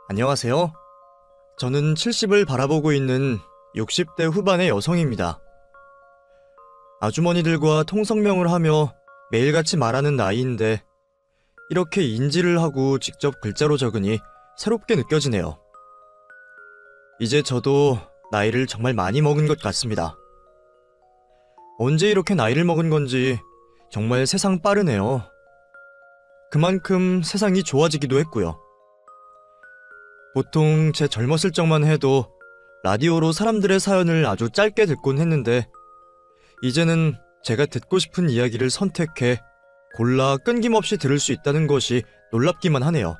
안녕하세요. 저는 70을 바라보고 있는 60대 후반의 여성입니다. 아주머니들과 통성명을 하며 매일같이 말하는 나이인데 이렇게 인지를 하고 직접 글자로 적으니 새롭게 느껴지네요. 이제 저도 나이를 정말 많이 먹은 것 같습니다. 언제 이렇게 나이를 먹은 건지 정말 세상 빠르네요. 그만큼 세상이 좋아지기도 했고요. 보통 제 젊었을 적만 해도 라디오로 사람들의 사연을 아주 짧게 듣곤 했는데 이제는 제가 듣고 싶은 이야기를 선택해 골라 끊김없이 들을 수 있다는 것이 놀랍기만 하네요.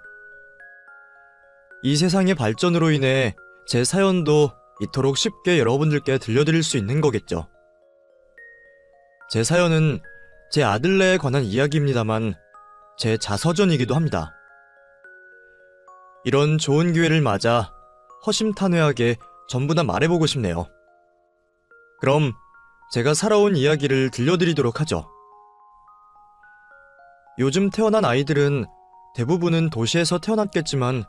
이 세상의 발전으로 인해 제 사연도 이토록 쉽게 여러분들께 들려드릴 수 있는 거겠죠. 제 사연은 제 아들네에 관한 이야기입니다만 제 자서전이기도 합니다. 이런 좋은 기회를 맞아 허심탄회하게 전부 다 말해보고 싶네요. 그럼 제가 살아온 이야기를 들려드리도록 하죠. 요즘 태어난 아이들은 대부분은 도시에서 태어났겠지만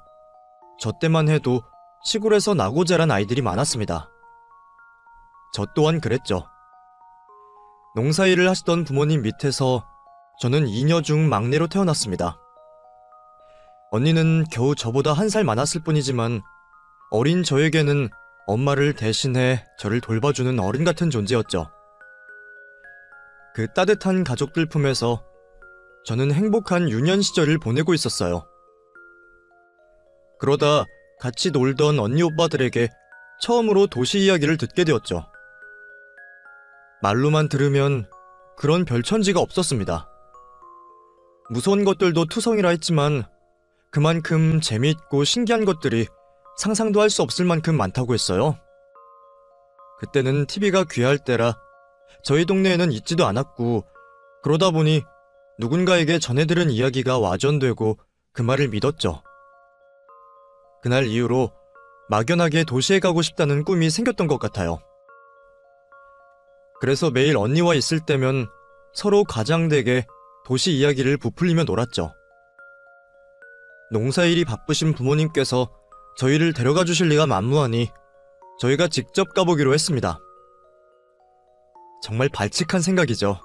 저 때만 해도 시골에서 나고 자란 아이들이 많았습니다. 저 또한 그랬죠. 농사일을 하시던 부모님 밑에서 저는 이녀 중 막내로 태어났습니다. 언니는 겨우 저보다 1살 많았을 뿐이지만 어린 저에게는 엄마를 대신해 저를 돌봐주는 어른 같은 존재였죠. 그 따뜻한 가족들 품에서 저는 행복한 유년 시절을 보내고 있었어요. 그러다 같이 놀던 언니 오빠들에게 처음으로 도시 이야기를 듣게 되었죠. 말로만 들으면 그런 별천지가 없었습니다. 무서운 것들도 투성이라 했지만 그만큼 재미있고 신기한 것들이 상상도 할 수 없을 만큼 많다고 했어요. 그때는 TV가 귀할 때라 저희 동네에는 있지도 않았고 그러다 보니 누군가에게 전해들은 이야기가 와전되고 그 말을 믿었죠. 그날 이후로 막연하게 도시에 가고 싶다는 꿈이 생겼던 것 같아요. 그래서 매일 언니와 있을 때면 서로 가장되게 도시 이야기를 부풀리며 놀았죠. 농사일이 바쁘신 부모님께서 저희를 데려가 주실 리가 만무하니 저희가 직접 가보기로 했습니다. 정말 발칙한 생각이죠.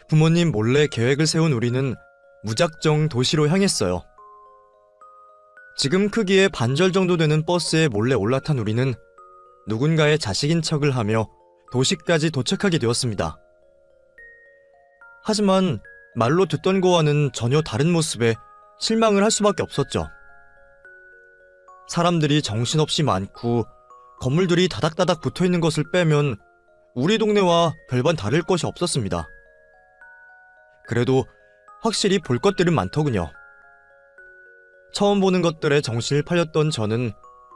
부모님 몰래 계획을 세운 우리는 무작정 도시로 향했어요. 지금 크기의 반절 정도 되는 버스에 몰래 올라탄 우리는 누군가의 자식인 척을 하며 도시까지 도착하게 되었습니다. 하지만 말로 듣던 거와는 전혀 다른 모습에 실망을 할 수밖에 없었죠. 사람들이 정신없이 많고 건물들이 다닥다닥 붙어있는 것을 빼면 우리 동네와 별반 다를 것이 없었습니다. 그래도 확실히 볼 것들은 많더군요. 처음 보는 것들에 정신을 팔렸던 저는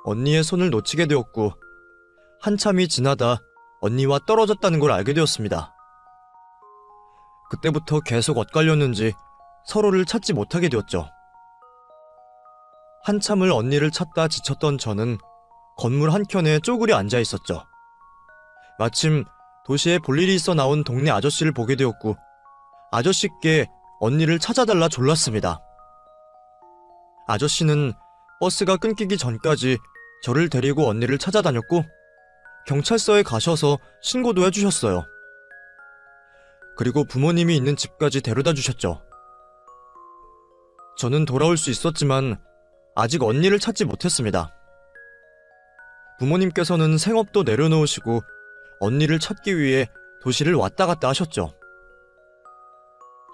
언니의 손을 놓치게 되었고 한참이 지나다 언니와 떨어졌다는 걸 알게 되었습니다. 그때부터 계속 엇갈렸는지 서로를 찾지 못하게 되었죠. 한참을 언니를 찾다 지쳤던 저는 건물 한켠에 쪼그려 앉아 있었죠. 마침 도시에 볼 일이 있어 나온 동네 아저씨를 보게 되었고 아저씨께 언니를 찾아달라 졸랐습니다. 아저씨는 버스가 끊기기 전까지 저를 데리고 언니를 찾아다녔고 경찰서에 가셔서 신고도 해주셨어요. 그리고 부모님이 있는 집까지 데려다 주셨죠. 저는 돌아올 수 있었지만 아직 언니를 찾지 못했습니다. 부모님께서는 생업도 내려놓으시고 언니를 찾기 위해 도시를 왔다 갔다 하셨죠.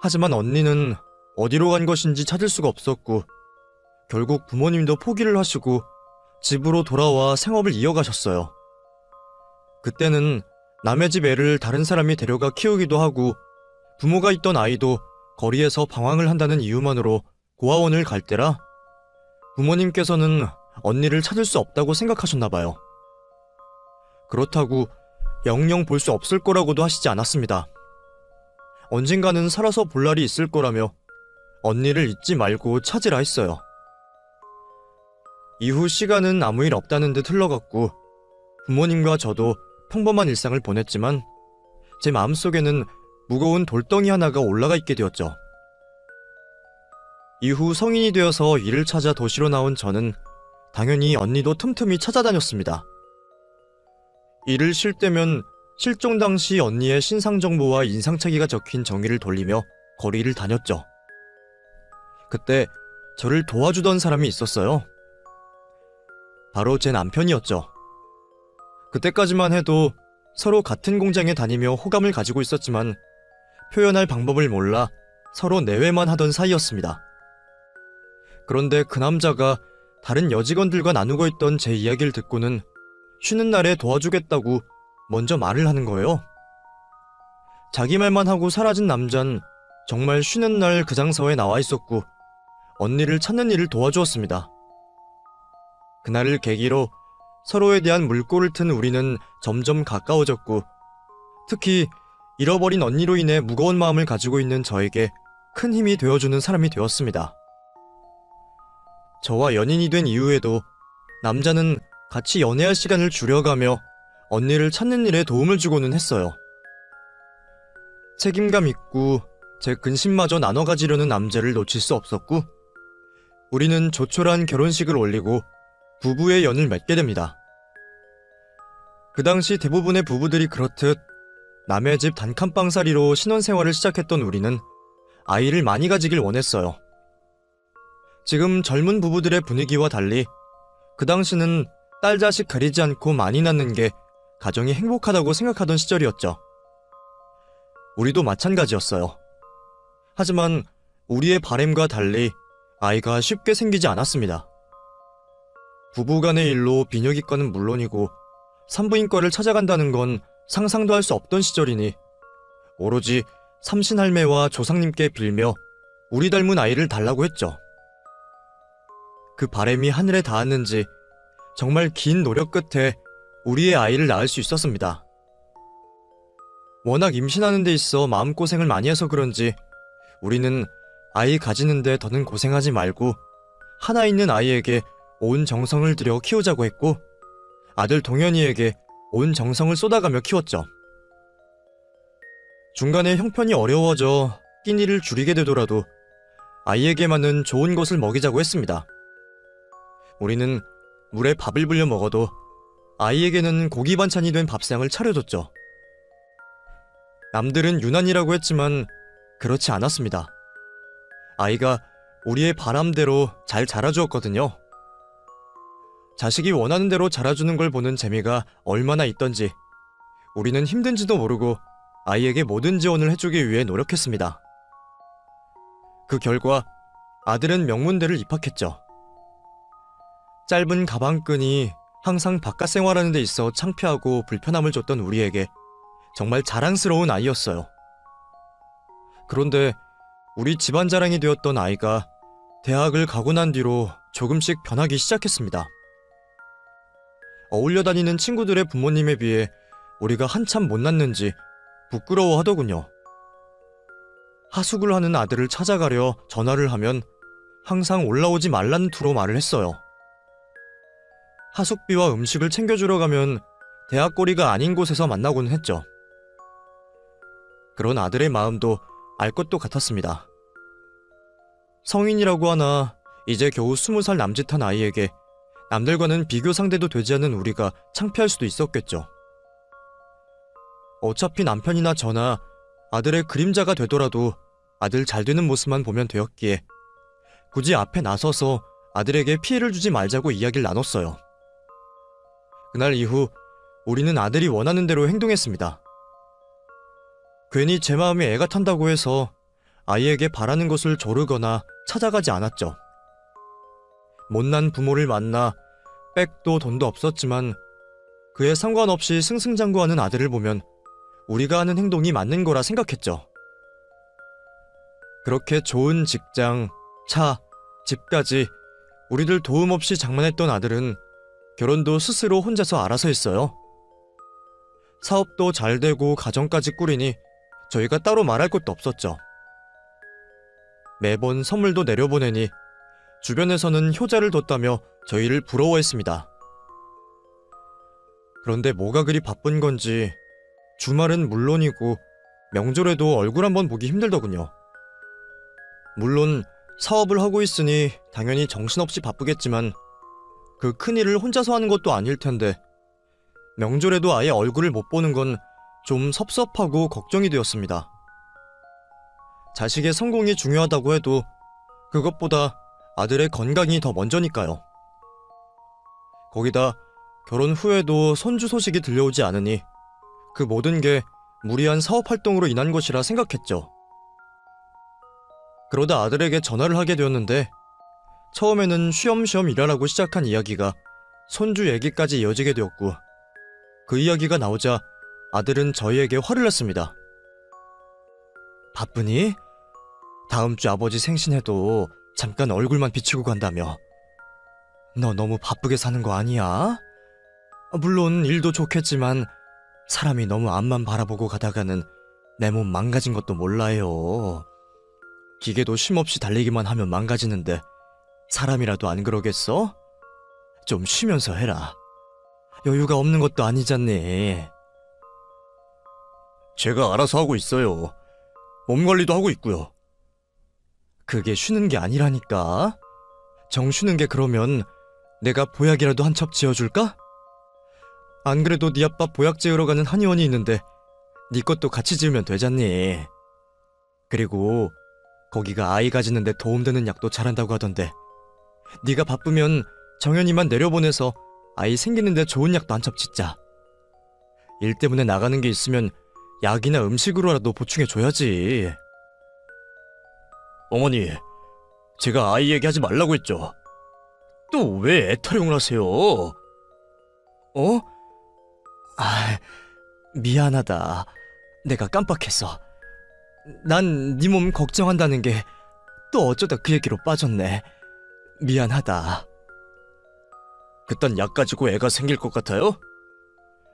하지만 언니는 어디로 간 것인지 찾을 수가 없었고 결국 부모님도 포기를 하시고 집으로 돌아와 생업을 이어가셨어요. 그때는 남의 집 애를 다른 사람이 데려가 키우기도 하고 부모가 있던 아이도 거리에서 방황을 한다는 이유만으로 고아원을 갈 때라 부모님께서는 언니를 찾을 수 없다고 생각하셨나봐요. 그렇다고 영영 볼 수 없을 거라고도 하시지 않았습니다. 언젠가는 살아서 볼 날이 있을 거라며 언니를 잊지 말고 찾으라 했어요. 이후 시간은 아무 일 없다는 듯 흘러갔고 부모님과 저도 평범한 일상을 보냈지만 제 마음속에는 무거운 돌덩이 하나가 올라가 있게 되었죠. 이후 성인이 되어서 일을 찾아 도시로 나온 저는 당연히 언니도 틈틈이 찾아다녔습니다. 일을 쉴 때면 실종 당시 언니의 신상 정보와 인상착의가 적힌 정의를 돌리며 거리를 다녔죠. 그때 저를 도와주던 사람이 있었어요. 바로 제 남편이었죠. 그때까지만 해도 서로 같은 공장에 다니며 호감을 가지고 있었지만 표현할 방법을 몰라 서로 내외만 하던 사이였습니다. 그런데 그 남자가 다른 여직원들과 나누고 있던 제 이야기를 듣고는 쉬는 날에 도와주겠다고 먼저 말을 하는 거예요. 자기 말만 하고 사라진 남잔 정말 쉬는 날 그 장소에 나와 있었고 언니를 찾는 일을 도와주었습니다. 그날을 계기로 서로에 대한 물꼬를 튼 우리는 점점 가까워졌고 특히 잃어버린 언니로 인해 무거운 마음을 가지고 있는 저에게 큰 힘이 되어주는 사람이 되었습니다. 저와 연인이 된 이후에도 남자는 같이 연애할 시간을 줄여가며 언니를 찾는 일에 도움을 주고는 했어요. 책임감 있고 제 근심마저 나눠 가지려는 남자를 놓칠 수 없었고 우리는 조촐한 결혼식을 올리고 부부의 연을 맺게 됩니다. 그 당시 대부분의 부부들이 그렇듯 남의 집 단칸방살이로 신혼생활을 시작했던 우리는 아이를 많이 가지길 원했어요. 지금 젊은 부부들의 분위기와 달리 그 당시는 딸 자식 가리지 않고 많이 낳는 게 가정이 행복하다고 생각하던 시절이었죠. 우리도 마찬가지였어요. 하지만 우리의 바램과 달리 아이가 쉽게 생기지 않았습니다. 부부간의 일로 비뇨기과는 물론이고 산부인과를 찾아간다는 건 상상도 할 수 없던 시절이니 오로지 삼신할매와 조상님께 빌며 우리 닮은 아이를 달라고 했죠. 그 바램이 하늘에 닿았는지 정말 긴 노력 끝에 우리의 아이를 낳을 수 있었습니다. 워낙 임신하는 데 있어 마음고생을 많이 해서 그런지 우리는 아이 가지는데 더는 고생하지 말고 하나 있는 아이에게 온 정성을 들여 키우자고 했고 아들 동현이에게 온 정성을 쏟아가며 키웠죠. 중간에 형편이 어려워져 끼니를 줄이게 되더라도 아이에게만은 좋은 것을 먹이자고 했습니다. 우리는 물에 밥을 불려 먹어도 아이에게는 고기 반찬이 된 밥상을 차려줬죠. 남들은 유난이라고 했지만 그렇지 않았습니다. 아이가 우리의 바람대로 잘 자라주었거든요. 자식이 원하는 대로 자라주는 걸 보는 재미가 얼마나 있던지 우리는 힘든지도 모르고 아이에게 모든 지원을 해주기 위해 노력했습니다. 그 결과 아들은 명문대를 입학했죠. 짧은 가방끈이 항상 바깥 생활하는 데 있어 창피하고 불편함을 줬던 우리에게 정말 자랑스러운 아이였어요. 그런데 우리 집안 자랑이 되었던 아이가 대학을 가고 난 뒤로 조금씩 변하기 시작했습니다. 어울려 다니는 친구들의 부모님에 비해 우리가 한참 못났는지 부끄러워하더군요. 하숙을 하는 아들을 찾아가려 전화를 하면 항상 올라오지 말라는 투로 말을 했어요. 하숙비와 음식을 챙겨주러 가면 대학거리가 아닌 곳에서 만나곤 했죠. 그런 아들의 마음도 알 것도 같았습니다. 성인이라고 하나 이제 겨우 20살 남짓한 아이에게 남들과는 비교 상대도 되지 않는 우리가 창피할 수도 있었겠죠. 어차피 남편이나 저나 아들의 그림자가 되더라도 아들 잘 되는 모습만 보면 되었기에 굳이 앞에 나서서 아들에게 피해를 주지 말자고 이야기를 나눴어요. 그날 이후 우리는 아들이 원하는 대로 행동했습니다. 괜히 제 마음이 애가 탄다고 해서 아이에게 바라는 것을 조르거나 찾아가지 않았죠. 못난 부모를 만나 백도 돈도 없었지만 그에 상관없이 승승장구하는 아들을 보면 우리가 하는 행동이 맞는 거라 생각했죠. 그렇게 좋은 직장, 차, 집까지 우리들 도움 없이 장만했던 아들은 결혼도 스스로 혼자서 알아서 했어요. 사업도 잘 되고 가정까지 꾸리니 저희가 따로 말할 것도 없었죠. 매번 선물도 내려보내니 주변에서는 효자를 뒀다며 저희를 부러워했습니다. 그런데 뭐가 그리 바쁜 건지 주말은 물론이고 명절에도 얼굴 한번 보기 힘들더군요. 물론 사업을 하고 있으니 당연히 정신없이 바쁘겠지만 그 큰일을 혼자서 하는 것도 아닐 텐데 명절에도 아예 얼굴을 못 보는 건 좀 섭섭하고 걱정이 되었습니다. 자식의 성공이 중요하다고 해도 그것보다 아들의 건강이 더 먼저니까요. 거기다 결혼 후에도 손주 소식이 들려오지 않으니 그 모든 게 무리한 사업 활동으로 인한 것이라 생각했죠. 그러다 아들에게 전화를 하게 되었는데 처음에는 쉬엄쉬엄 일하라고 시작한 이야기가 손주 얘기까지 이어지게 되었고 그 이야기가 나오자 아들은 저희에게 화를 냈습니다. 바쁘니? 다음 주 아버지 생신에도 잠깐 얼굴만 비추고 간다며. 너 너무 바쁘게 사는 거 아니야? 물론 일도 좋겠지만 사람이 너무 앞만 바라보고 가다가는 내 몸 망가진 것도 몰라요. 기계도 쉼없이 달리기만 하면 망가지는데 사람이라도 안 그러겠어? 좀 쉬면서 해라. 여유가 없는 것도 아니잖니. 제가 알아서 하고 있어요. 몸 관리도 하고 있고요. 그게 쉬는 게 아니라니까. 정 쉬는 게 그러면 내가 보약이라도 한 첩 지어줄까? 안 그래도 네 아빠 보약 지으러 가는 한의원이 있는데 네 것도 같이 지으면 되잖니. 그리고 거기가 아이 가지는데 도움되는 약도 잘한다고 하던데 네가 바쁘면 정연이만 내려보내서 아이 생기는데 좋은 약도 한 첩 짓자. 일 때문에 나가는 게 있으면 약이나 음식으로라도 보충해줘야지. 어머니, 제가 아이 얘기하지 말라고 했죠. 또 왜 애타령을 하세요? 어? 미안하다. 내가 깜빡했어. 난 네 몸 걱정한다는 게 또 어쩌다 그 얘기로 빠졌네. 미안하다. 그딴 약 가지고 애가 생길 것 같아요?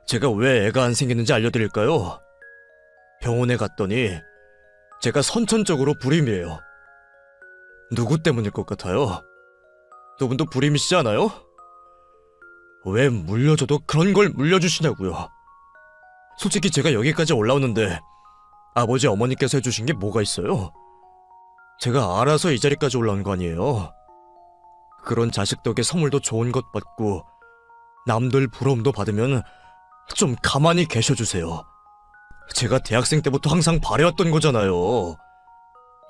제가 왜 애가 안 생기는지 알려드릴까요? 병원에 갔더니 제가 선천적으로 불임이에요. 누구 때문일 것 같아요? 두 분도 불임이시지 않아요? 왜 물려줘도 그런 걸 물려주시냐고요. 솔직히 제가 여기까지 올라오는데 아버지 어머니께서 해주신 게 뭐가 있어요? 제가 알아서 이 자리까지 올라온 거 아니에요. 그런 자식 덕에 선물도 좋은 것 받고 남들 부러움도 받으면 좀 가만히 계셔주세요. 제가 대학생 때부터 항상 바래왔던 거잖아요.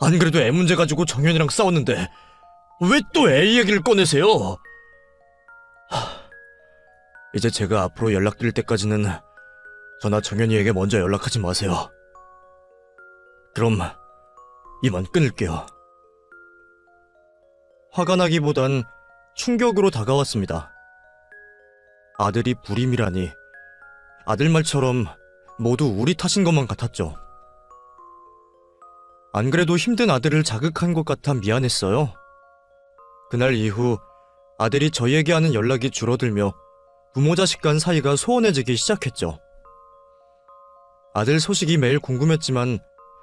안 그래도 애 문제 가지고 정연이랑 싸웠는데 왜 또 애 얘기를 꺼내세요? 이제 제가 앞으로 연락드릴 때까지는 저나 정연이에게 먼저 연락하지 마세요. 그럼 이만 끊을게요. 화가 나기보단 충격으로 다가왔습니다. 아들이 불임이라니 아들 말처럼 모두 우리 탓인 것만 같았죠. 안 그래도 힘든 아들을 자극한 것 같아 미안했어요. 그날 이후 아들이 저희에게 하는 연락이 줄어들며 부모 자식 간 사이가 소원해지기 시작했죠. 아들 소식이 매일 궁금했지만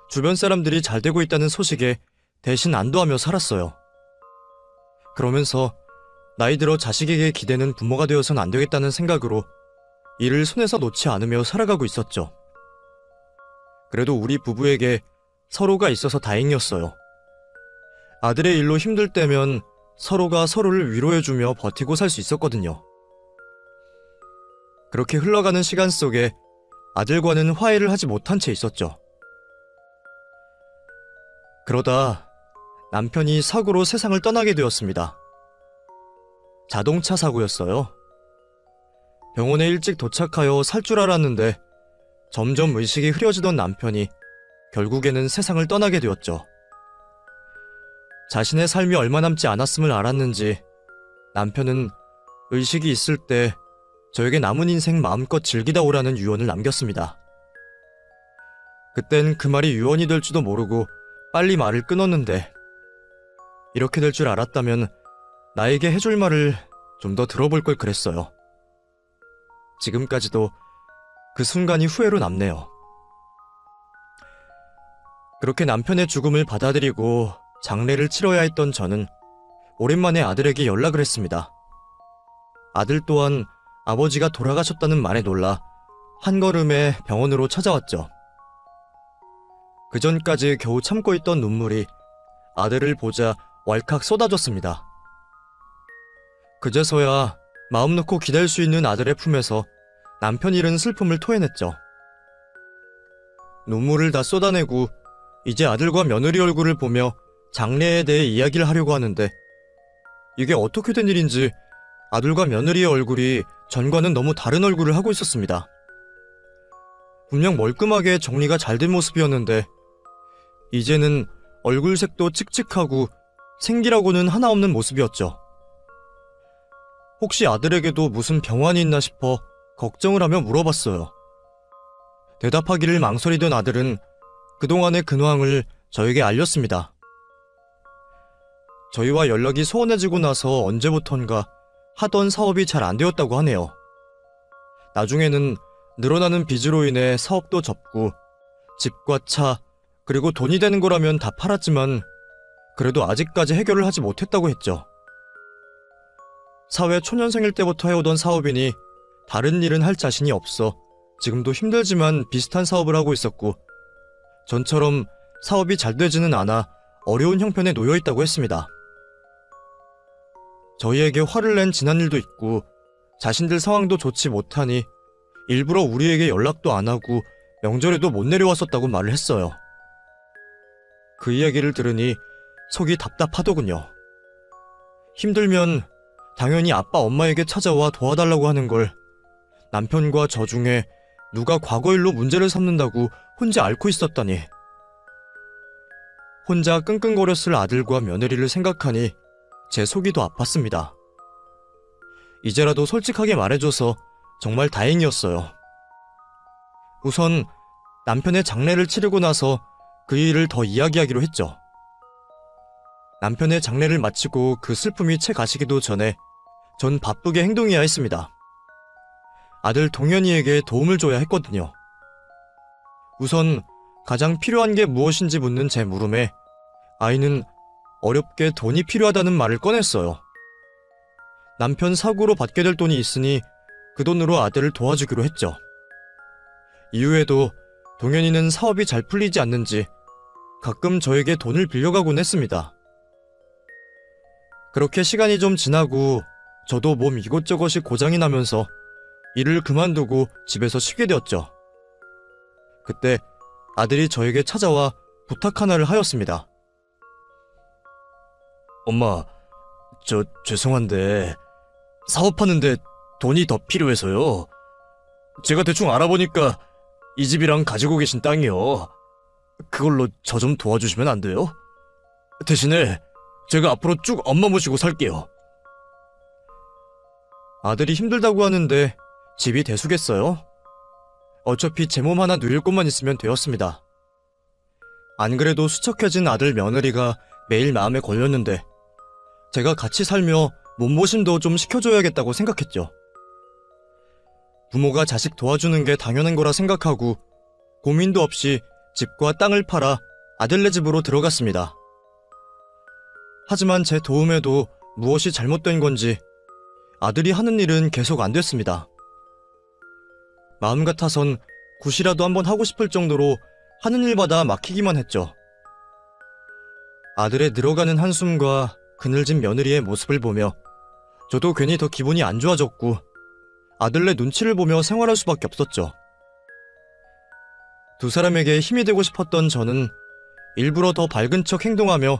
주변 사람들이 잘 되고 있다는 소식에 대신 안도하며 살았어요. 그러면서 나이 들어 자식에게 기대는 부모가 되어선 안 되겠다는 생각으로 일을 손에서 놓지 않으며 살아가고 있었죠. 그래도 우리 부부에게 서로가 있어서 다행이었어요. 아들의 일로 힘들 때면 서로가 서로를 위로해주며 버티고 살 수 있었거든요. 그렇게 흘러가는 시간 속에 아들과는 화해를 하지 못한 채 있었죠. 그러다 남편이 사고로 세상을 떠나게 되었습니다. 자동차 사고였어요. 병원에 일찍 도착하여 살 줄 알았는데 점점 의식이 흐려지던 남편이 결국에는 세상을 떠나게 되었죠. 자신의 삶이 얼마 남지 않았음을 알았는지 남편은 의식이 있을 때 저에게 남은 인생 마음껏 즐기다 오라는 유언을 남겼습니다. 그땐 그 말이 유언이 될지도 모르고 빨리 말을 끊었는데 이렇게 될 줄 알았다면 나에게 해줄 말을 좀 더 들어볼 걸 그랬어요. 지금까지도 그 순간이 후회로 남네요. 그렇게 남편의 죽음을 받아들이고 장례를 치러야 했던 저는 오랜만에 아들에게 연락을 했습니다. 아들 또한 아버지가 돌아가셨다는 말에 놀라 한걸음에 병원으로 찾아왔죠. 그전까지 겨우 참고 있던 눈물이 아들을 보자 왈칵 쏟아졌습니다. 그제서야 마음 놓고 기댈 수 있는 아들의 품에서 남편 잃은 슬픔을 토해냈죠. 눈물을 다 쏟아내고 이제 아들과 며느리 얼굴을 보며 장래에 대해 이야기를 하려고 하는데, 이게 어떻게 된 일인지 아들과 며느리의 얼굴이 전과는 너무 다른 얼굴을 하고 있었습니다. 분명 멀끔하게 정리가 잘 된 모습이었는데 이제는 얼굴색도 칙칙하고 생기라고는 하나 없는 모습이었죠. 혹시 아들에게도 무슨 병환이 있나 싶어 걱정을 하며 물어봤어요. 대답하기를 망설이던 아들은 그동안의 근황을 저에게 알렸습니다. 저희와 연락이 소원해지고 나서 언제부턴가 하던 사업이 잘 안 되었다고 하네요. 나중에는 늘어나는 빚으로 인해 사업도 접고 집과 차, 그리고 돈이 되는 거라면 다 팔았지만 그래도 아직까지 해결을 하지 못했다고 했죠. 사회 초년생일 때부터 해오던 사업이니 다른 일은 할 자신이 없어 지금도 힘들지만 비슷한 사업을 하고 있었고, 전처럼 사업이 잘 되지는 않아 어려운 형편에 놓여 있다고 했습니다. 저희에게 화를 낸 지난 일도 있고 자신들 상황도 좋지 못하니 일부러 우리에게 연락도 안 하고 명절에도 못 내려왔었다고 말을 했어요. 그 이야기를 들으니 속이 답답하더군요. 힘들면 당연히 아빠 엄마에게 찾아와 도와달라고 하는 걸 남편과 저 중에 누가 과거 일로 문제를 삼는다고 혼자 앓고 있었다니. 혼자 끙끙거렸을 아들과 며느리를 생각하니 제 속이 더 아팠습니다. 이제라도 솔직하게 말해줘서 정말 다행이었어요. 우선 남편의 장례를 치르고 나서 그 일을 더 이야기하기로 했죠. 남편의 장례를 마치고 그 슬픔이 채 가시기도 전에 전 바쁘게 행동해야 했습니다. 아들 동현이에게 도움을 줘야 했거든요. 우선 가장 필요한 게 무엇인지 묻는 제 물음에 아이는 어렵게 돈이 필요하다는 말을 꺼냈어요. 남편 사고로 받게 될 돈이 있으니 그 돈으로 아들을 도와주기로 했죠. 이후에도 동현이는 사업이 잘 풀리지 않는지 가끔 저에게 돈을 빌려가곤 했습니다. 그렇게 시간이 좀 지나고 저도 몸 이것저것이 고장이 나면서 일을 그만두고 집에서 쉬게 되었죠. 그때 아들이 저에게 찾아와 부탁 하나를 하였습니다. 엄마, 저 죄송한데 사업하는데 돈이 더 필요해서요. 제가 대충 알아보니까 이 집이랑 가지고 계신 땅이요. 그걸로 저 좀 도와주시면 안 돼요? 대신에 제가 앞으로 쭉 엄마 모시고 살게요. 아들이 힘들다고 하는데 집이 대수겠어요? 어차피 제 몸 하나 누릴 곳만 있으면 되었습니다. 안 그래도 수척해진 아들 며느리가 매일 마음에 걸렸는데 제가 같이 살며 몸보신도 좀 시켜줘야겠다고 생각했죠. 부모가 자식 도와주는 게 당연한 거라 생각하고 고민도 없이 집과 땅을 팔아 아들네 집으로 들어갔습니다. 하지만 제 도움에도 무엇이 잘못된 건지 아들이 하는 일은 계속 안 됐습니다. 마음 같아선 굿이라도 한번 하고 싶을 정도로 하는 일마다 막히기만 했죠. 아들의 늘어가는 한숨과 그늘진 며느리의 모습을 보며 저도 괜히 더 기분이 안 좋아졌고 아들네 눈치를 보며 생활할 수밖에 없었죠. 두 사람에게 힘이 되고 싶었던 저는 일부러 더 밝은 척 행동하며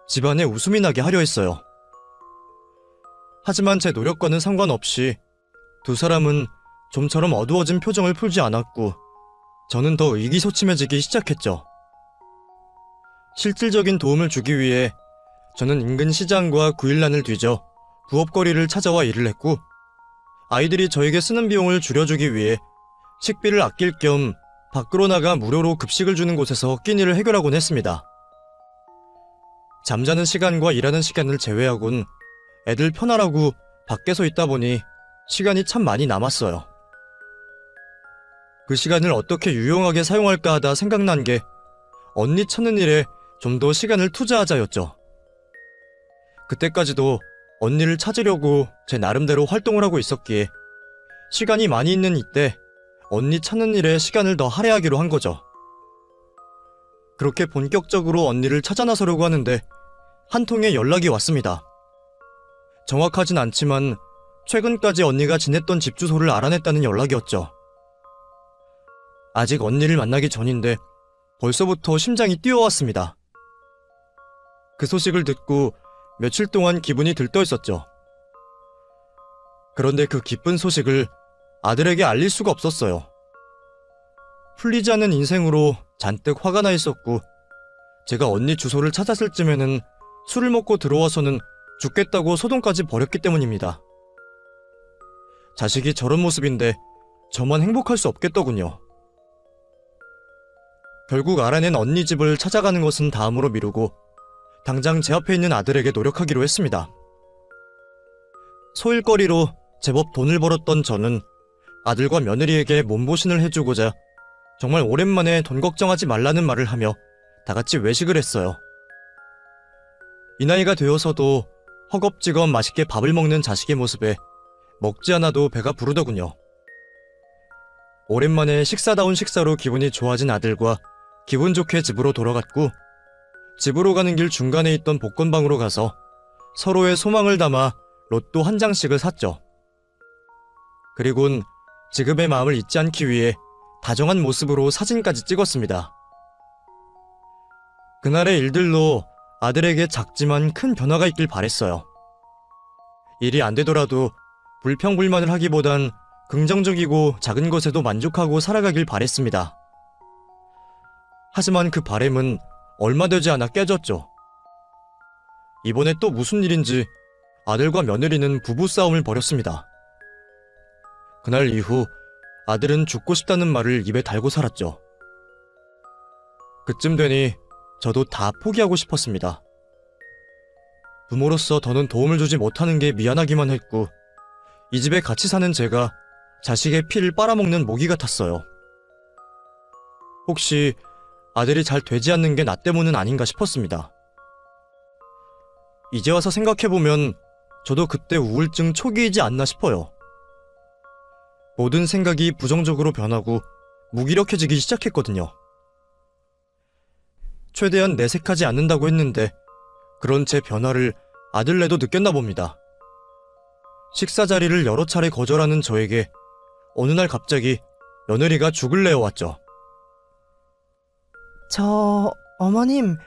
집안에 웃음이 나게 하려 했어요. 하지만 제 노력과는 상관없이 두 사람은 좀처럼 어두워진 표정을 풀지 않았고 저는 더 의기소침해지기 시작했죠. 실질적인 도움을 주기 위해 저는 인근 시장과 구일란을 뒤져 부업거리를 찾아와 일을 했고, 아이들이 저에게 쓰는 비용을 줄여주기 위해 식비를 아낄 겸 밖으로 나가 무료로 급식을 주는 곳에서 끼니를 해결하곤 했습니다. 잠자는 시간과 일하는 시간을 제외하곤 애들 편하라고 밖에서 있다 보니 시간이 참 많이 남았어요. 그 시간을 어떻게 유용하게 사용할까 하다 생각난 게 언니 찾는 일에 좀 더 시간을 투자하자였죠. 그때까지도 언니를 찾으려고 제 나름대로 활동을 하고 있었기에 시간이 많이 있는 이때 언니 찾는 일에 시간을 더 할애하기로 한 거죠. 그렇게 본격적으로 언니를 찾아 나서려고 하는데 한 통의 연락이 왔습니다. 정확하진 않지만 최근까지 언니가 지냈던 집 주소를 알아냈다는 연락이었죠. 아직 언니를 만나기 전인데 벌써부터 심장이 뛰어왔습니다. 그 소식을 듣고 며칠 동안 기분이 들떠있었죠. 그런데 그 기쁜 소식을 아들에게 알릴 수가 없었어요. 풀리지 않는 인생으로 잔뜩 화가 나 있었고, 제가 언니 주소를 찾았을 쯤에는 술을 먹고 들어와서는 죽겠다고 소동까지 벌였기 때문입니다. 자식이 저런 모습인데 저만 행복할 수 없겠더군요. 결국 알아낸 언니 집을 찾아가는 것은 다음으로 미루고 당장 제 앞에 있는 아들에게 노력하기로 했습니다. 소일거리로 제법 돈을 벌었던 저는 아들과 며느리에게 몸보신을 해주고자 정말 오랜만에 돈 걱정하지 말라는 말을 하며 다같이 외식을 했어요. 이 나이가 되어서도 허겁지겁 맛있게 밥을 먹는 자식의 모습에 먹지 않아도 배가 부르더군요. 오랜만에 식사다운 식사로 기분이 좋아진 아들과 기분 좋게 집으로 돌아갔고, 집으로 가는 길 중간에 있던 복권방으로 가서 서로의 소망을 담아 로또 한 장씩을 샀죠. 그리곤 지금의 마음을 잊지 않기 위해 다정한 모습으로 사진까지 찍었습니다. 그날의 일들로 아들에게 작지만 큰 변화가 있길 바랬어요. 일이 안 되더라도 불평불만을 하기보단 긍정적이고 작은 것에도 만족하고 살아가길 바랬습니다. 하지만 그 바램은 얼마 되지 않아 깨졌죠. 이번에 또 무슨 일인지 아들과 며느리는 부부싸움을 벌였습니다. 그날 이후 아들은 죽고 싶다는 말을 입에 달고 살았죠. 그쯤 되니 저도 다 포기하고 싶었습니다. 부모로서 더는 도움을 주지 못하는 게 미안하기만 했고, 이 집에 같이 사는 제가 자식의 피를 빨아먹는 모기 같았어요. 혹시 아들이 잘 되지 않는 게 나 때문은 아닌가 싶었습니다. 이제 와서 생각해보면 저도 그때 우울증 초기이지 않나 싶어요. 모든 생각이 부정적으로 변하고 무기력해지기 시작했거든요. 최대한 내색하지 않는다고 했는데 그런 제 변화를 아들네도 느꼈나 봅니다. 식사 자리를 여러 차례 거절하는 저에게 어느 날 갑자기 며느리가 죽을 내어 왔죠. 어머님,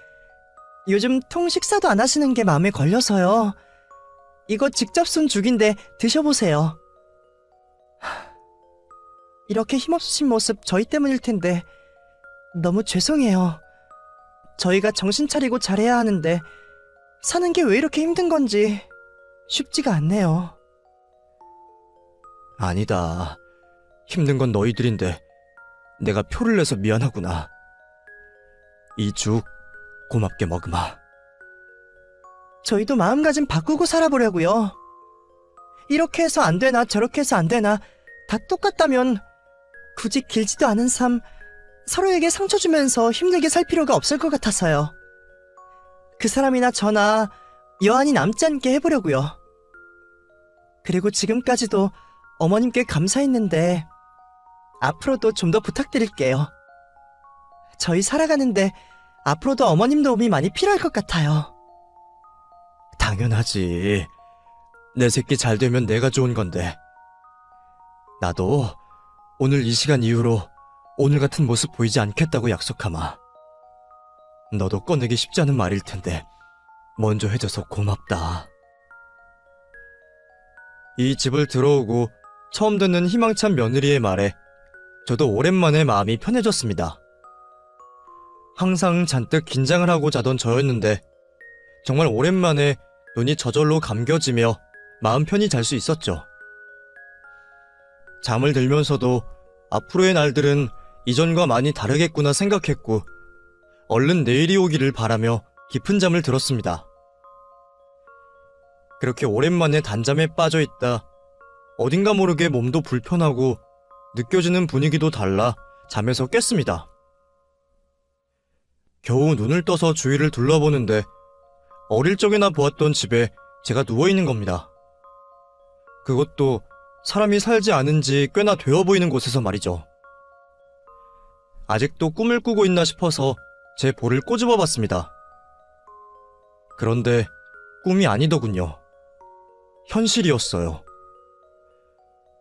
요즘 통 식사도 안 하시는 게 마음에 걸려서요. 이거 직접 쏜 죽인데 드셔보세요. 이렇게 힘없으신 모습 저희 때문일 텐데 너무 죄송해요. 저희가 정신 차리고 잘해야 하는데 사는 게 왜 이렇게 힘든 건지 쉽지가 않네요. 아니다. 힘든 건 너희들인데 내가 표를 내서 미안하구나. 이 죽 고맙게 먹으마. 저희도 마음가짐 바꾸고 살아보려고요. 이렇게 해서 안 되나 저렇게 해서 안 되나 다 똑같다면 굳이 길지도 않은 삶 서로에게 상처 주면서 힘들게 살 필요가 없을 것 같아서요. 그 사람이나 저나 여한이 남지 않게 해보려고요. 그리고 지금까지도 어머님께 감사했는데 앞으로도 좀 더 부탁드릴게요. 저희 살아가는데 앞으로도 어머님 도움이 많이 필요할 것 같아요. 당연하지. 내 새끼 잘 되면 내가 좋은 건데. 나도 오늘 이 시간 이후로 오늘 같은 모습 보이지 않겠다고 약속하마. 너도 꺼내기 쉽지 않은 말일 텐데 먼저 해줘서 고맙다. 이 집을 들어오고 처음 듣는 희망찬 며느리의 말에 저도 오랜만에 마음이 편해졌습니다. 항상 잔뜩 긴장을 하고 자던 저였는데 정말 오랜만에 눈이 저절로 감겨지며 마음 편히 잘 수 있었죠. 잠을 들면서도 앞으로의 날들은 이전과 많이 다르겠구나 생각했고 얼른 내일이 오기를 바라며 깊은 잠을 들었습니다. 그렇게 오랜만에 단잠에 빠져있다 어딘가 모르게 몸도 불편하고 느껴지는 분위기도 달라 잠에서 깼습니다. 겨우 눈을 떠서 주위를 둘러보는데 어릴 적에나 보았던 집에 제가 누워있는 겁니다. 그것도 사람이 살지 않은 지 꽤나 되어 보이는 곳에서 말이죠. 아직도 꿈을 꾸고 있나 싶어서 제 볼을 꼬집어 봤습니다. 그런데 꿈이 아니더군요. 현실이었어요.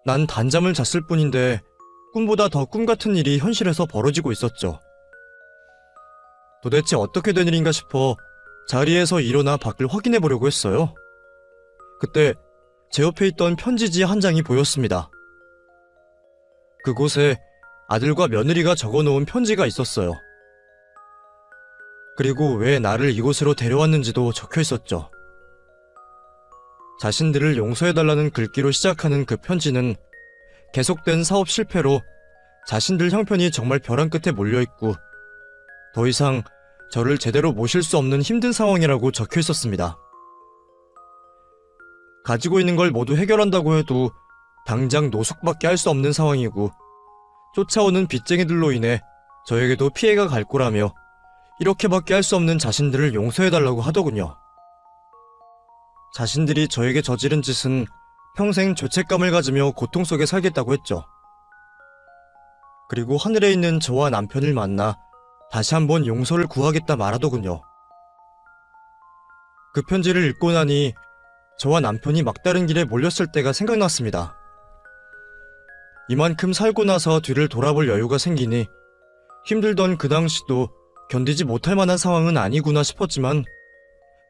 난 단잠을 잤을 뿐인데 꿈보다 더 꿈 같은 일이 현실에서 벌어지고 있었죠. 도대체 어떻게 된 일인가 싶어 자리에서 일어나 밖을 확인해 보려고 했어요. 그때 제 옆에 있던 편지지 한 장이 보였습니다. 그곳에 아들과 며느리가 적어놓은 편지가 있었어요. 그리고 왜 나를 이곳으로 데려왔는지도 적혀 있었죠. 자신들을 용서해달라는 글귀로 시작하는 그 편지는 계속된 사업 실패로 자신들 형편이 정말 벼랑 끝에 몰려있고 더 이상 저를 제대로 모실 수 없는 힘든 상황이라고 적혀 있었습니다. 가지고 있는 걸 모두 해결한다고 해도 당장 노숙밖에 할 수 없는 상황이고 쫓아오는 빚쟁이들로 인해 저에게도 피해가 갈 거라며 이렇게밖에 할 수 없는 자신들을 용서해달라고 하더군요. 자신들이 저에게 저지른 짓은 평생 죄책감을 가지며 고통 속에 살겠다고 했죠. 그리고 하늘에 있는 저와 남편을 만나 다시 한번 용서를 구하겠다 말하더군요. 그 편지를 읽고 나니 저와 남편이 막다른 길에 몰렸을 때가 생각났습니다. 이만큼 살고 나서 뒤를 돌아볼 여유가 생기니 힘들던 그 당시도 견디지 못할 만한 상황은 아니구나 싶었지만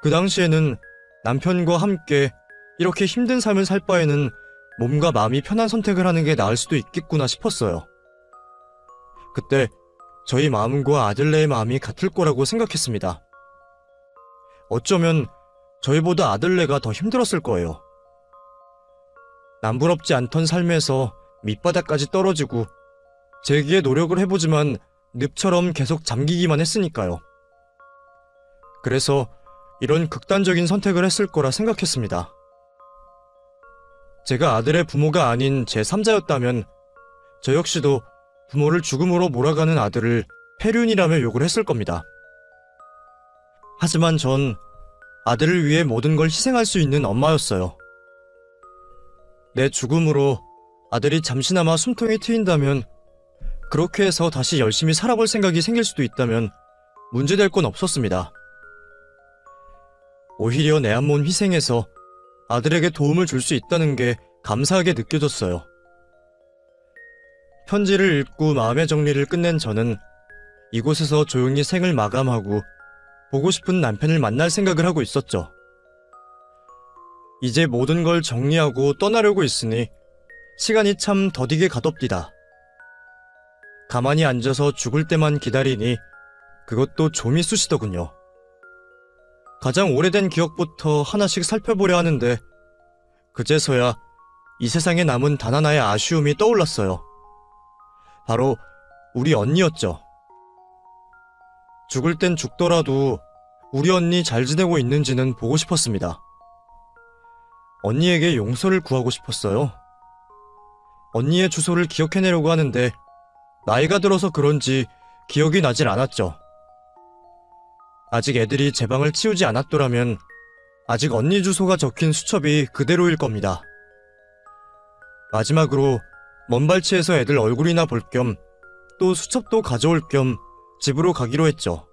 그 당시에는 남편과 함께 이렇게 힘든 삶을 살 바에는 몸과 마음이 편한 선택을 하는 게 나을 수도 있겠구나 싶었어요. 그때 저희 마음과 아들네의 마음이 같을 거라고 생각했습니다. 어쩌면 저희보다 아들네가 더 힘들었을 거예요. 남부럽지 않던 삶에서 밑바닥까지 떨어지고 재기의 노력을 해보지만 늪처럼 계속 잠기기만 했으니까요. 그래서 이런 극단적인 선택을 했을 거라 생각했습니다. 제가 아들의 부모가 아닌 제3자였다면 저 역시도 부모를 죽음으로 몰아가는 아들을 폐륜이라며 욕을 했을 겁니다. 하지만 전 아들을 위해 모든 걸 희생할 수 있는 엄마였어요. 내 죽음으로 아들이 잠시나마 숨통이 트인다면, 그렇게 해서 다시 열심히 살아볼 생각이 생길 수도 있다면 문제될 건 없었습니다. 오히려 내 한 몸 희생해서 아들에게 도움을 줄 수 있다는 게 감사하게 느껴졌어요. 편지를 읽고 마음의 정리를 끝낸 저는 이곳에서 조용히 생을 마감하고 보고 싶은 남편을 만날 생각을 하고 있었죠. 이제 모든 걸 정리하고 떠나려고 했으니 시간이 참 더디게 가덥디다. 가만히 앉아서 죽을 때만 기다리니 그것도 좀이 쑤시더군요. 가장 오래된 기억부터 하나씩 살펴보려 하는데 그제서야 이 세상에 남은 단 하나의 아쉬움이 떠올랐어요. 바로 우리 언니였죠. 죽을 땐 죽더라도 우리 언니 잘 지내고 있는지는 보고 싶었습니다. 언니에게 용서를 구하고 싶었어요. 언니의 주소를 기억해내려고 하는데 나이가 들어서 그런지 기억이 나질 않았죠. 아직 애들이 제 방을 치우지 않았더라면 아직 언니 주소가 적힌 수첩이 그대로일 겁니다. 마지막으로 먼발치에서 애들 얼굴이나 볼 겸 또 수첩도 가져올 겸 집으로 가기로 했죠.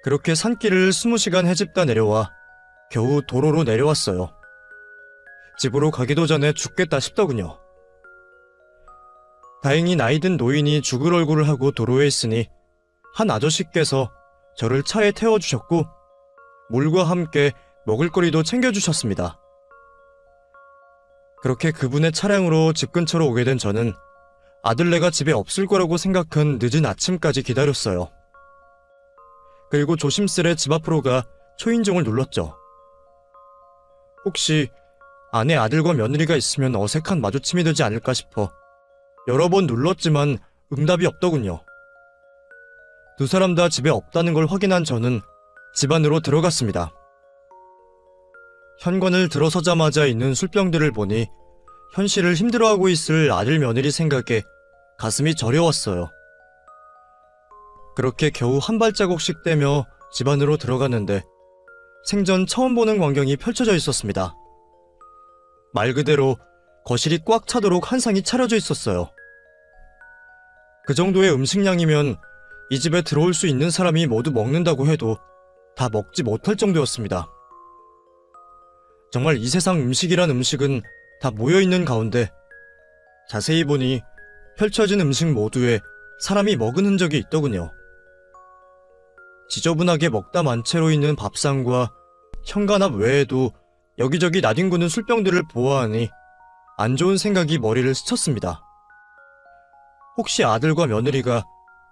그렇게 산길을 20시간 헤집다 내려와 겨우 도로로 내려왔어요. 집으로 가기도 전에 죽겠다 싶더군요. 다행히 나이든 노인이 죽을 얼굴을 하고 도로에 있으니 한 아저씨께서 저를 차에 태워주셨고 물과 함께 먹을거리도 챙겨주셨습니다. 그렇게 그분의 차량으로 집 근처로 오게 된 저는 아들네가 집에 없을 거라고 생각한 늦은 아침까지 기다렸어요. 그리고 조심스레 집 앞으로 가 초인종을 눌렀죠. 혹시 안에 아들과 며느리가 있으면 어색한 마주침이 되지 않을까 싶어 여러 번 눌렀지만 응답이 없더군요. 두 사람 다 집에 없다는 걸 확인한 저는 집 안으로 들어갔습니다. 현관을 들어서자마자 있는 술병들을 보니 현실을 힘들어하고 있을 아들 며느리 생각에 가슴이 저려왔어요. 그렇게 겨우 한 발자국씩 떼며 집 안으로 들어갔는데 생전 처음 보는 광경이 펼쳐져 있었습니다. 말 그대로 거실이 꽉 차도록 한 상이 차려져 있었어요. 그 정도의 음식량이면 이 집에 들어올 수 있는 사람이 모두 먹는다고 해도 다 먹지 못할 정도였습니다. 정말 이 세상 음식이란 음식은 다 모여있는 가운데 자세히 보니 펼쳐진 음식 모두에 사람이 먹은 흔적이 있더군요. 지저분하게 먹다 만 채로 있는 밥상과 현관앞 외에도 여기저기 나뒹구는 술병들을 보아하니 안 좋은 생각이 머리를 스쳤습니다. 혹시 아들과 며느리가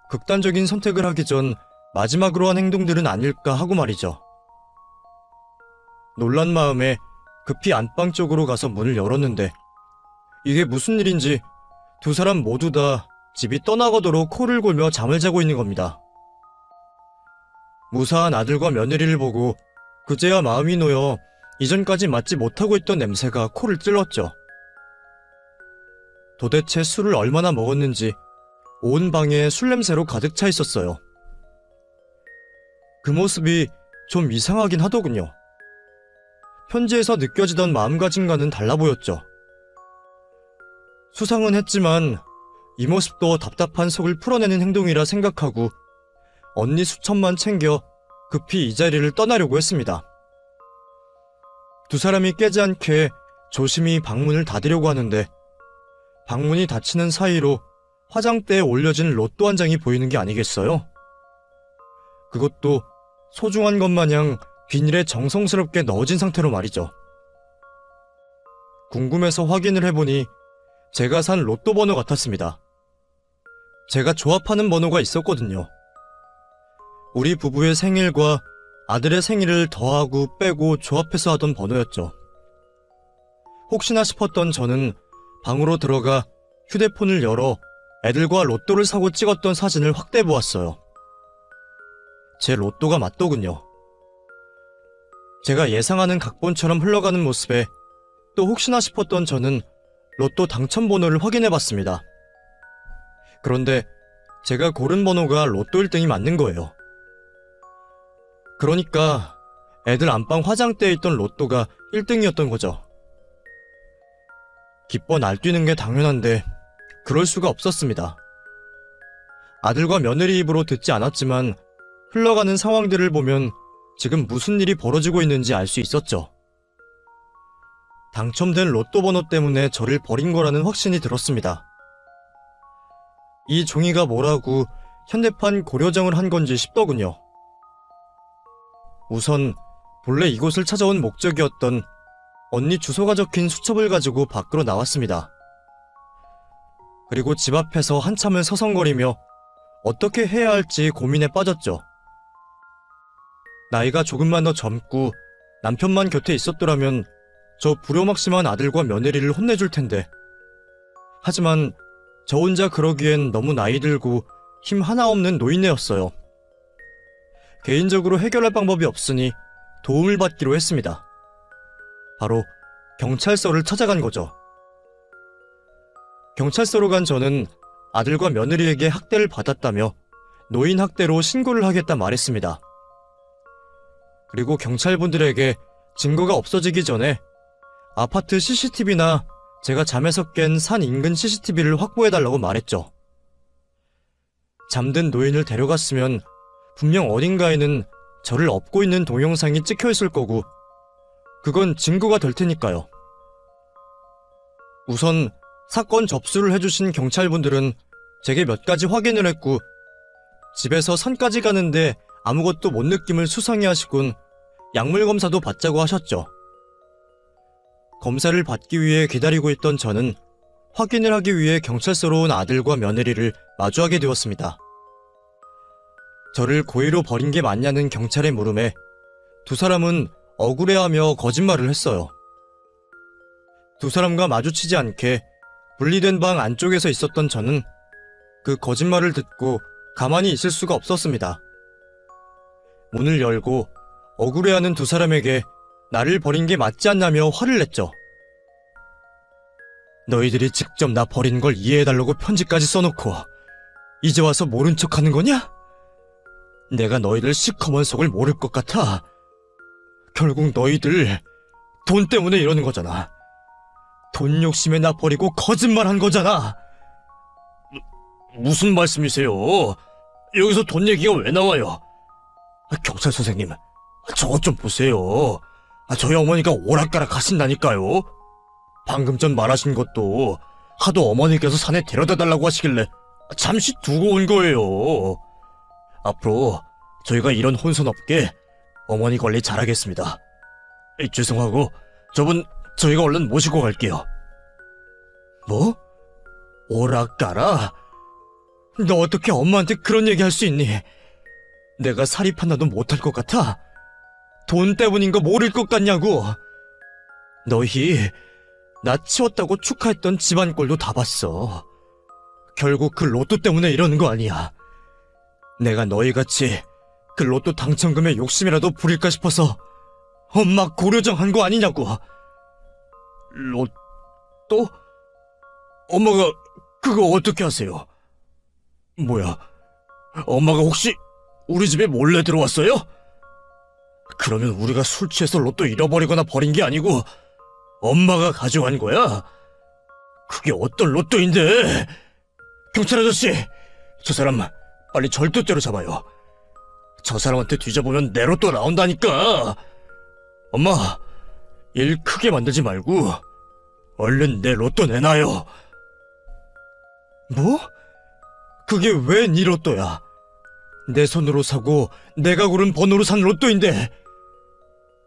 극단적인 선택을 하기 전 마지막으로 한 행동들은 아닐까 하고 말이죠. 놀란 마음에 급히 안방 쪽으로 가서 문을 열었는데 이게 무슨 일인지 두 사람 모두 다 집이 떠나가도록 코를 골며 잠을 자고 있는 겁니다. 무사한 아들과 며느리를 보고 그제야 마음이 놓여 이전까지 맡지 못하고 있던 냄새가 코를 찔렀죠. 도대체 술을 얼마나 먹었는지 온 방에 술 냄새로 가득 차 있었어요. 그 모습이 좀 이상하긴 하더군요. 현지에서 느껴지던 마음가짐과는 달라 보였죠. 수상은 했지만 이 모습도 답답한 속을 풀어내는 행동이라 생각하고 언니 수첩만 챙겨 급히 이 자리를 떠나려고 했습니다. 두 사람이 깨지 않게 조심히 방문을 닫으려고 하는데 방문이 닫히는 사이로 화장대에 올려진 로또 한 장이 보이는 게 아니겠어요? 그것도 소중한 것 마냥 비닐에 정성스럽게 넣어진 상태로 말이죠. 궁금해서 확인을 해보니 제가 산 로또 번호 같았습니다. 제가 조합하는 번호가 있었거든요. 우리 부부의 생일과 아들의 생일을 더하고 빼고 조합해서 하던 번호였죠. 혹시나 싶었던 저는 방으로 들어가 휴대폰을 열어 애들과 로또를 사고 찍었던 사진을 확대해 보았어요. 제 로또가 맞더군요. 제가 예상하는 각본처럼 흘러가는 모습에 또 혹시나 싶었던 저는 로또 당첨 번호를 확인해 봤습니다. 그런데 제가 고른 번호가 로또 1등이 맞는 거예요. 그러니까 애들 안방 화장대에 있던 로또가 1등이었던 거죠. 기뻐 날뛰는 게 당연한데 그럴 수가 없었습니다. 아들과 며느리 입으로 듣지 않았지만 흘러가는 상황들을 보면 지금 무슨 일이 벌어지고 있는지 알 수 있었죠. 당첨된 로또 번호 때문에 저를 버린 거라는 확신이 들었습니다. 이 종이가 뭐라고 현대판 고려정을 한 건지 싶더군요. 우선 본래 이곳을 찾아온 목적이었던 언니 주소가 적힌 수첩을 가지고 밖으로 나왔습니다. 그리고 집 앞에서 한참을 서성거리며 어떻게 해야 할지 고민에 빠졌죠. 나이가 조금만 더 젊고 남편만 곁에 있었더라면 저 불효막심한 아들과 며느리를 혼내줄 텐데. 하지만 저 혼자 그러기엔 너무 나이 들고 힘 하나 없는 노인네였어요. 개인적으로 해결할 방법이 없으니 도움을 받기로 했습니다. 바로 경찰서를 찾아간 거죠. 경찰서로 간 저는 아들과 며느리에게 학대를 받았다며 노인 학대로 신고를 하겠다 말했습니다. 그리고 경찰분들에게 증거가 없어지기 전에 아파트 CCTV나 제가 잠에서 깬 산 인근 CCTV를 확보해달라고 말했죠. 잠든 노인을 데려갔으면 분명 어딘가에는 저를 업고 있는 동영상이 찍혀있을 거고 그건 증거가 될 테니까요. 우선 사건 접수를 해주신 경찰분들은 제게 몇 가지 확인을 했고 집에서 산까지 가는데 아무것도 못 느낌을 수상해 하시곤 약물 검사도 받자고 하셨죠. 검사를 받기 위해 기다리고 있던 저는 확인을 하기 위해 경찰서로 온 아들과 며느리를 마주하게 되었습니다. 저를 고의로 버린 게 맞냐는 경찰의 물음에 두 사람은 억울해하며 거짓말을 했어요. 두 사람과 마주치지 않게 분리된 방 안쪽에서 있었던 저는 그 거짓말을 듣고 가만히 있을 수가 없었습니다. 문을 열고 억울해하는 두 사람에게 나를 버린 게 맞지 않냐며 화를 냈죠. 너희들이 직접 나 버린 걸 이해해달라고 편지까지 써놓고 이제 와서 모른 척하는 거냐? 내가 너희들 시커먼 속을 모를 것 같아. 결국 너희들 돈 때문에 이러는 거잖아. 돈 욕심에 나 버리고 거짓말한 거잖아. 무슨 말씀이세요? 여기서 돈 얘기가 왜 나와요? 경찰 선생님, 저것 좀 보세요. 저희 어머니가 오락가락 하신다니까요. 방금 전 말하신 것도 하도 어머니께서 산에 데려다 달라고 하시길래 잠시 두고 온 거예요. 앞으로 저희가 이런 혼선 없게 어머니 관리 잘하겠습니다. 죄송하고 저분 저희가 얼른 모시고 갈게요. 뭐? 오락가라? 너 어떻게 엄마한테 그런 얘기 할 수 있니? 내가 사립 하나도 못할 것 같아? 돈 때문인 거 모를 것 같냐고? 너희 나 치웠다고 축하했던 집안 꼴도 다 봤어. 결국 그 로또 때문에 이러는 거 아니야. 내가 너희같이 그 로또 당첨금에 욕심이라도 부릴까 싶어서 엄마 고려정 한 거 아니냐고. 로또? 엄마가 그거 어떻게 하세요? 뭐야, 엄마가 혹시 우리 집에 몰래 들어왔어요? 그러면 우리가 술 취해서 로또 잃어버리거나 버린 게 아니고 엄마가 가져간 거야? 그게 어떤 로또인데? 경찰 아저씨, 저 사람 빨리 절도죄로 잡아요. 저 사람한테 뒤져보면 내 로또 나온다니까. 엄마, 일 크게 만들지 말고 얼른 내 로또 내놔요. 뭐? 그게 왜 네 로또야? 내 손으로 사고 내가 고른 번호로 산 로또인데.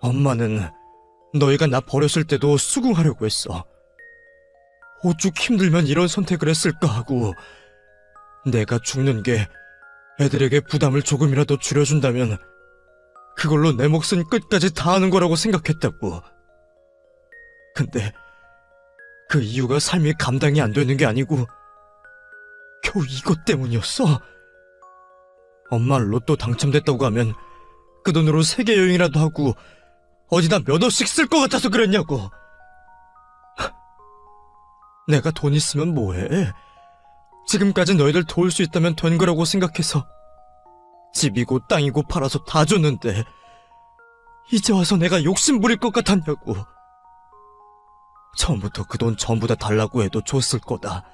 엄마는 너희가 나 버렸을 때도 수긍하려고 했어. 오죽 힘들면 이런 선택을 했을까 하고, 내가 죽는 게 애들에게 부담을 조금이라도 줄여준다면 그걸로 내 몫은 끝까지 다하는 거라고 생각했다고. 근데 그 이유가 삶이 감당이 안 되는 게 아니고 겨우 이것 때문이었어. 엄마 로또 당첨됐다고 하면 그 돈으로 세계 여행이라도 하고 어디다 몇 억씩 쓸 것 같아서 그랬냐고. 내가 돈 있으면 뭐해? 지금까지 너희들 도울 수 있다면 된 거라고 생각해서 집이고 땅이고 팔아서 다 줬는데 이제 와서 내가 욕심 부릴 것 같았냐고. 처음부터 그 돈 전부 다 달라고 해도 줬을 거다.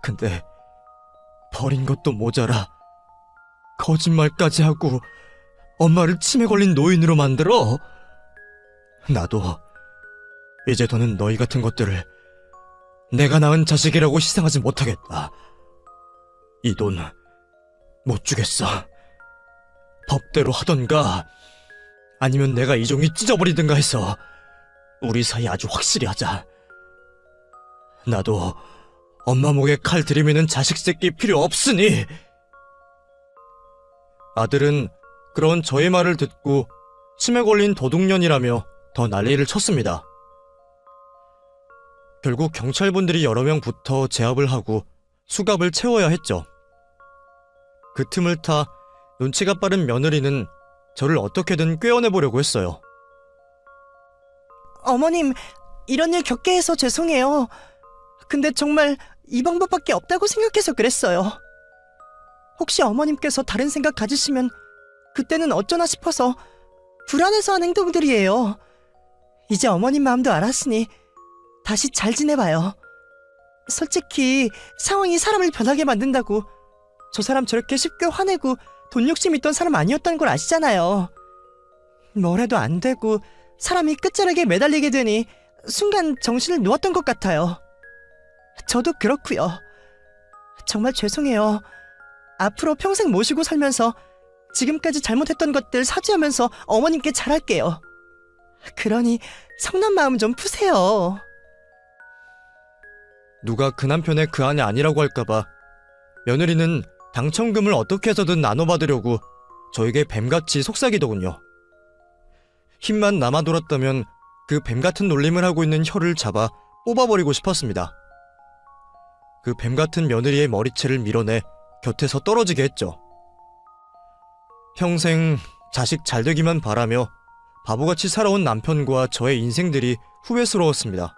근데 버린 것도 모자라 거짓말까지 하고 엄마를 치매 걸린 노인으로 만들어. 나도 이제 더는 너희 같은 것들을 내가 낳은 자식이라고 희생하지 못하겠다. 이 돈 못 주겠어. 법대로 하던가 아니면 내가 이 종이 찢어버리든가 해서 우리 사이 아주 확실히 하자. 나도 엄마 목에 칼 들이미는 자식 새끼 필요 없으니. 아들은 그런 저의 말을 듣고 치매 걸린 도둑년이라며 더 난리를 쳤습니다. 결국 경찰분들이 여러 명 붙어 제압을 하고 수갑을 채워야 했죠. 그 틈을 타 눈치가 빠른 며느리는 저를 어떻게든 꿰어내보려고 했어요. 어머님, 이런 일 겪게 해서 죄송해요. 근데 정말 이 방법밖에 없다고 생각해서 그랬어요. 혹시 어머님께서 다른 생각 가지시면 그때는 어쩌나 싶어서 불안해서 한 행동들이에요. 이제 어머님 마음도 알았으니 다시 잘 지내봐요. 솔직히 상황이 사람을 변하게 만든다고 저 사람 저렇게 쉽게 화내고 돈 욕심 있던 사람 아니었다는 걸 아시잖아요. 뭘 해도 안 되고 사람이 끝자락에 매달리게 되니 순간 정신을 놓았던 것 같아요. 저도 그렇고요. 정말 죄송해요. 앞으로 평생 모시고 살면서 지금까지 잘못했던 것들 사죄하면서 어머님께 잘할게요. 그러니 성난 마음 좀 푸세요. 누가 그 남편의 그 아내 아니라고 할까봐 며느리는 당첨금을 어떻게 해서든 나눠받으려고 저에게 뱀같이 속삭이더군요. 힘만 남아 돌았다면 그 뱀같은 놀림을 하고 있는 혀를 잡아 뽑아버리고 싶었습니다. 그 뱀같은 며느리의 머리채를 밀어내 곁에서 떨어지게 했죠. 평생 자식 잘되기만 바라며 바보같이 살아온 남편과 저의 인생들이 후회스러웠습니다.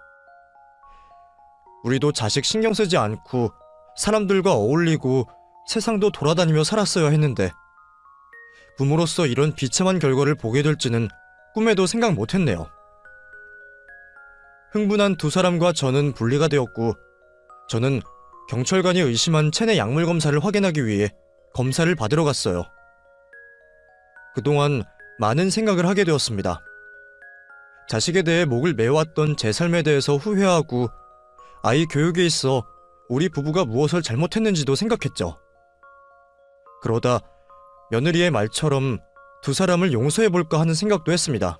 우리도 자식 신경 쓰지 않고 사람들과 어울리고 세상도 돌아다니며 살았어야 했는데 부모로서 이런 비참한 결과를 보게 될지는 꿈에도 생각 못했네요. 흥분한 두 사람과 저는 분리가 되었고 저는 경찰관이 의심한 체내 약물 검사를 확인하기 위해 검사를 받으러 갔어요. 그동안 많은 생각을 하게 되었습니다. 자식에 대해 목을 매왔던 제 삶에 대해서 후회하고 아이 교육에 있어 우리 부부가 무엇을 잘못했는지도 생각했죠. 그러다 며느리의 말처럼 두 사람을 용서해볼까 하는 생각도 했습니다.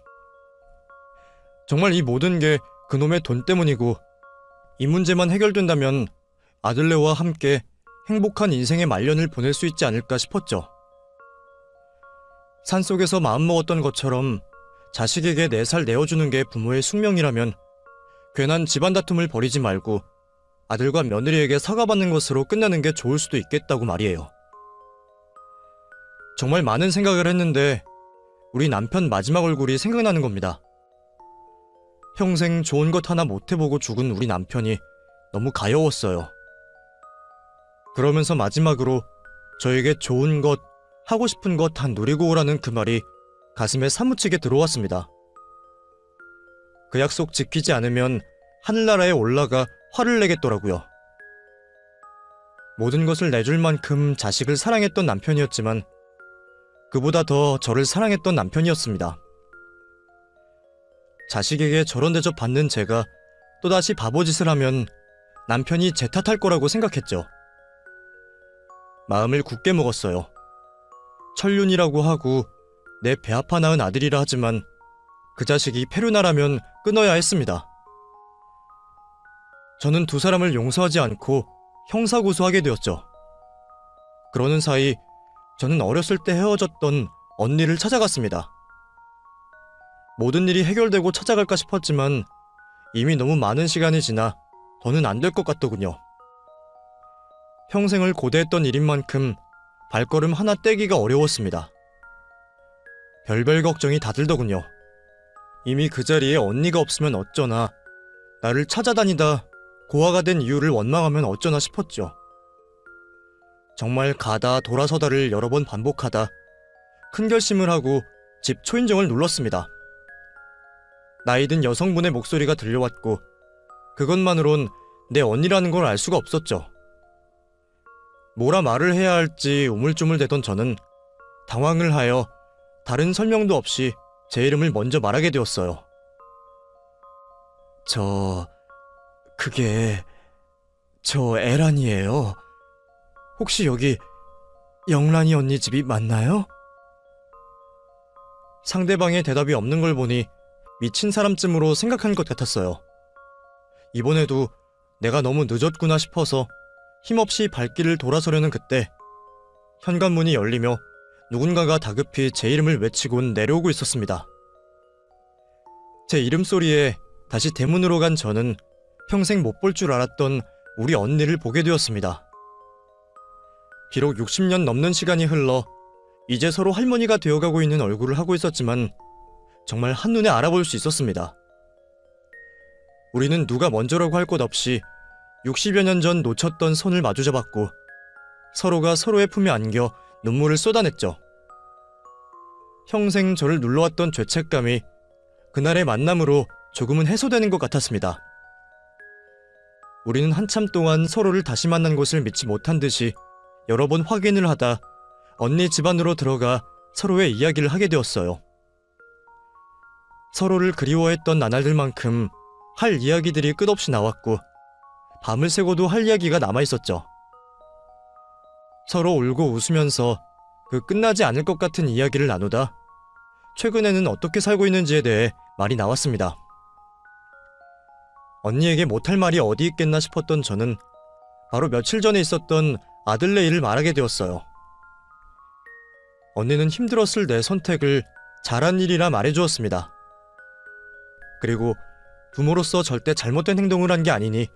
정말 이 모든 게 그놈의 돈 때문이고 이 문제만 해결된다면 아들네와 함께 행복한 인생의 말년을 보낼 수 있지 않을까 싶었죠. 산속에서 마음먹었던 것처럼 자식에게 4살 내어주는 게 부모의 숙명이라면 괜한 집안 다툼을 벌이지 말고 아들과 며느리에게 사과받는 것으로 끝나는 게 좋을 수도 있겠다고 말이에요. 정말 많은 생각을 했는데 우리 남편 마지막 얼굴이 생각나는 겁니다. 평생 좋은 것 하나 못 해보고 죽은 우리 남편이 너무 가여웠어요. 그러면서 마지막으로 저에게 좋은 것, 하고 싶은 것 다 누리고 오라는 그 말이 가슴에 사무치게 들어왔습니다. 그 약속 지키지 않으면 하늘나라에 올라가 화를 내겠더라고요. 모든 것을 내줄 만큼 자식을 사랑했던 남편이었지만 그보다 더 저를 사랑했던 남편이었습니다. 자식에게 저런 대접 받는 제가 또다시 바보짓을 하면 남편이 제 탓할 거라고 생각했죠. 마음을 굳게 먹었어요. 천륜이라고 하고 내 배 아파 낳은 아들이라 하지만 그 자식이 페루나라면 끊어야 했습니다. 저는 두 사람을 용서하지 않고 형사고소하게 되었죠. 그러는 사이 저는 어렸을 때 헤어졌던 언니를 찾아갔습니다. 모든 일이 해결되고 찾아갈까 싶었지만 이미 너무 많은 시간이 지나 더는 안 될 것 같더군요. 평생을 고대했던 일인 만큼 발걸음 하나 떼기가 어려웠습니다. 별별 걱정이 다 들더군요. 이미 그 자리에 언니가 없으면 어쩌나, 나를 찾아다니다 고아가 된 이유를 원망하면 어쩌나 싶었죠. 정말 가다 돌아서다를 여러 번 반복하다 큰 결심을 하고 집 초인종을 눌렀습니다. 나이든 여성분의 목소리가 들려왔고 그것만으론 내 언니라는 걸 알 수가 없었죠. 뭐라 말을 해야 할지 우물쭈물대던 저는 당황을 하여 다른 설명도 없이 제 이름을 먼저 말하게 되었어요. 저 에란이에요. 혹시 여기 영란이 언니 집이 맞나요? 상대방의 대답이 없는 걸 보니 미친 사람쯤으로 생각한 것 같았어요. 이번에도 내가 너무 늦었구나 싶어서 힘없이 발길을 돌아서려는 그때 현관문이 열리며 누군가가 다급히 제 이름을 외치곤 내려오고 있었습니다. 제 이름 소리에 다시 대문으로 간 저는 평생 못 볼 줄 알았던 우리 언니를 보게 되었습니다. 비록 60년 넘는 시간이 흘러 이제 서로 할머니가 되어가고 있는 얼굴을 하고 있었지만 정말 한눈에 알아볼 수 있었습니다. 우리는 누가 먼저라고 할 것 없이 60여 년 전 놓쳤던 손을 마주잡았고 서로가 서로의 품에 안겨 눈물을 쏟아냈죠. 평생 저를 눌러왔던 죄책감이 그날의 만남으로 조금은 해소되는 것 같았습니다. 우리는 한참 동안 서로를 다시 만난 것을 믿지 못한 듯이 여러 번 확인을 하다 언니 집안으로 들어가 서로의 이야기를 하게 되었어요. 서로를 그리워했던 나날들만큼 할 이야기들이 끝없이 나왔고 밤을 새고도 할 이야기가 남아있었죠. 서로 울고 웃으면서 그 끝나지 않을 것 같은 이야기를 나누다 최근에는 어떻게 살고 있는지에 대해 말이 나왔습니다. 언니에게 못할 말이 어디 있겠나 싶었던 저는 바로 며칠 전에 있었던 아들네 일을 말하게 되었어요. 언니는 힘들었을 내 선택을 잘한 일이라 말해주었습니다. 그리고 부모로서 절대 잘못된 행동을 한 게 아니니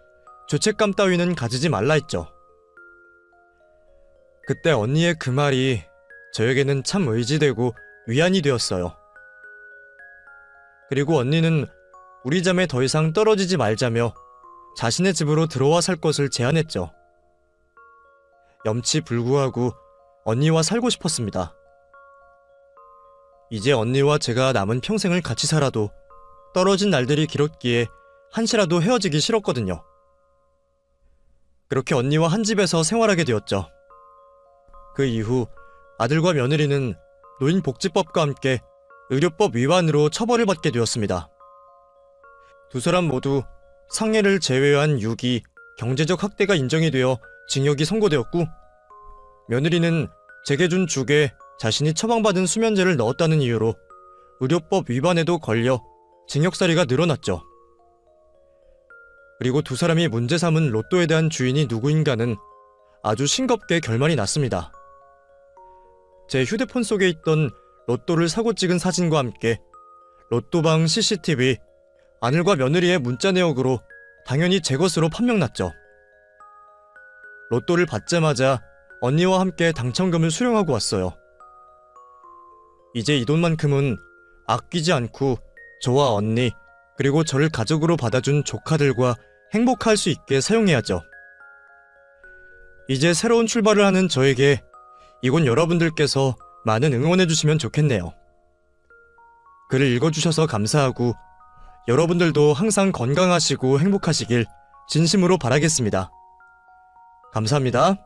죄책감 따위는 가지지 말라 했죠. 그때 언니의 그 말이 저에게는 참 의지되고 위안이 되었어요. 그리고 언니는 우리 자매 더 이상 떨어지지 말자며 자신의 집으로 들어와 살 것을 제안했죠. 염치불구하고 언니와 살고 싶었습니다. 이제 언니와 제가 남은 평생을 같이 살아도 떨어진 날들이 길었기에 한시라도 헤어지기 싫었거든요. 그렇게 언니와 한 집에서 생활하게 되었죠. 그 이후 아들과 며느리는 노인복지법과 함께 의료법 위반으로 처벌을 받게 되었습니다. 두 사람 모두 상해를 제외한 유기, 경제적 학대가 인정이 되어 징역이 선고되었고, 며느리는 제게 준 죽에 자신이 처방받은 수면제를 넣었다는 이유로 의료법 위반에도 걸려 징역살이가 늘어났죠. 그리고 두 사람이 문제 삼은 로또에 대한 주인이 누구인가는 아주 싱겁게 결말이 났습니다. 제 휴대폰 속에 있던 로또를 사고 찍은 사진과 함께 로또방 CCTV, 아들과 며느리의 문자 내역으로 당연히 제 것으로 판명났죠. 로또를 받자마자 언니와 함께 당첨금을 수령하고 왔어요. 이제 이 돈만큼은 아끼지 않고 저와 언니, 그리고 저를 가족으로 받아준 조카들과 행복할 수 있게 사용해야죠. 이제 새로운 출발을 하는 저에게 이곳 여러분들께서 많은 응원해주시면 좋겠네요. 글을 읽어주셔서 감사하고 여러분들도 항상 건강하시고 행복하시길 진심으로 바라겠습니다. 감사합니다.